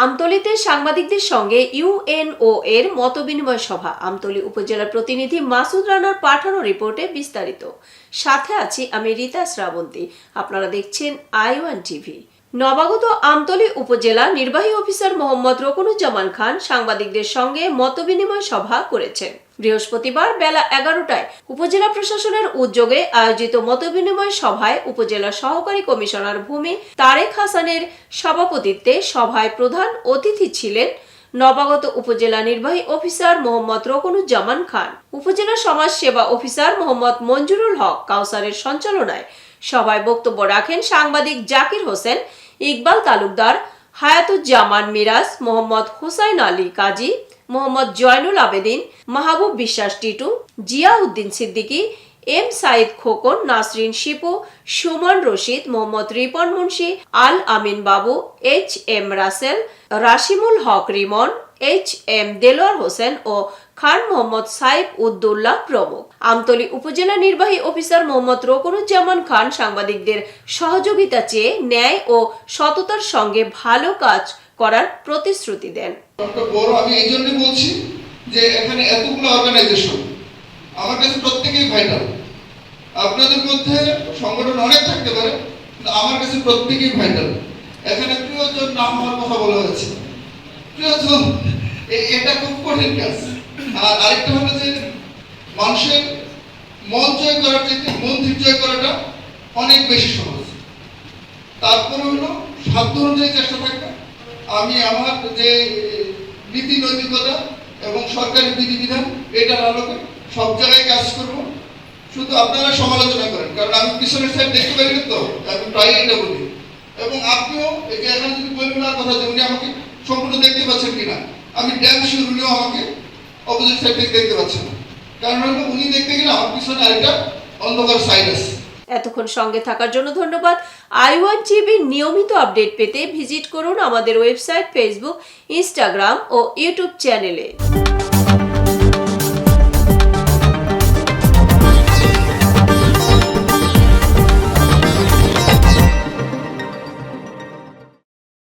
আমতলীতে সাংবাদিকদের সঙ্গে ইউএনও এর মতবিনিময় সভা। আমতলী উপজেলার প্রতিনিধি মাসুদ রানার পাঠানো রিপোর্টে বিস্তারিত। সাথে আছি আমি রীতা শ্রাবন্তী। আপনারা দেখছেন আই1 টিভি। নবাগত আমতলী উপজেলা নির্বাহী অফিসার মোহাম্মদ রকুনুজ্জামান খান সাংবাদিকদের সঙ্গে মতবিনিময় সভা করেছেন। বৃহস্পতিবার বেলা 11টায় উপজেলা প্রশাসনের উদ্যোগে আয়োজিত মতবিনিময় সভায় উপজেলা সহকারী কমিশনার ভূমি তারেক হাসানের সভাপতিত্বে সভায় প্রধান অতিথি ছিলেন নবাগত উপজেলা নির্বাহী অফিসার মোহাম্মদ রকুনুজ্জামান খান। উপজেলা সমাজ সেবা অফিসার মোহাম্মদ মঞ্জুরুল হক কাউসারের সঞ্চালনায় সভায় বক্তব্য রাখেন সাংবাদিক জাকির হোসেন, ইকবাল তালুকদার, হায়াতুজ্জামান মিরাজ, মোহাম্মদ হুসাইন আলী কাজী, মোহাম্মদ জয়নুল আবেদিন, মাহবুব বিশ্বাস টিটু, জিয়াউদ্দিন সিদ্দিকী, এম সাইদ খোকন, নাসরিন শিপু, সুমন রশিদ, মোহাম্মদ রিপন মুন্সি, আল আমিন বাবু, এইচ এম রাসেল, রাশিমুল হক রিমন, এইচ এম দেলোয়ার হোসেন ও খান মোহাম্মদ সাইফ উদ্দৌলা প্রমুখ। আমতলী উপজেলা নির্বাহী অফিসার মোহাম্মদ রকুনুজ্জামান খান সাংবাদিকদের সহযোগিতা চেয়ে ন্যায় ও সততার সঙ্গে ভালো কাজ করার প্রতিশ্রুতি দেন। আমি এই জন্য বলছি যে এখানে এতগুলো অর্গানাইজেশন আমার কাছে প্রত্যেকেই ভাইটাল। আপনাদের মধ্যে সংগঠন অনেক থাকতে পারে, কিন্তু আমার কাছে প্রত্যেকেই ভাইটাল। এখানে প্রিয়জন নাম হওয়ার কথা বলা হয়েছে। প্রিয়জন এটা খুব কঠিন কাজ। আর আরেকটা হলো যে মানুষের মন জয় করার চাইতে মন্দির জয় করাটা অনেক বেশি সহজ। তারপরে হলো সাধ্য অনুযায়ী চেষ্টা থাকবে। আমি আমার যে নীতি নৈতিকতা এবং সরকারি বিধিবিধান এটার আলোকে সব জায়গায় কাজ করব। শুধু আপনারা সমালোচনা করেন, কারণ আমি পিছনের সাইড দেখতে পারি না, তো আমি প্রায় এটা বলি। এবং আপনিও এই যে এখন যদি বলবেন না কথা যে উনি আমাকে সম্পূর্ণ দেখতে পাচ্ছেন কিনা, আমি ড্যাম শিওর উনিও আমাকে অপোজিট সাইড থেকে দেখতে পাচ্ছেন না। কারণ হলো উনি দেখতে গেলে আমার পিছনে আরেকটা অন্ধকার সাইড আছে। এতক্ষণ সঙ্গে থাকার জন্য ধন্যবাদ। আই1 টিভির নিয়মিত আপডেট পেতে ভিজিট করুন আমাদের ওয়েবসাইট, ফেসবুক, ইনস্টাগ্রাম ও ইউটিউব চ্যানেলে।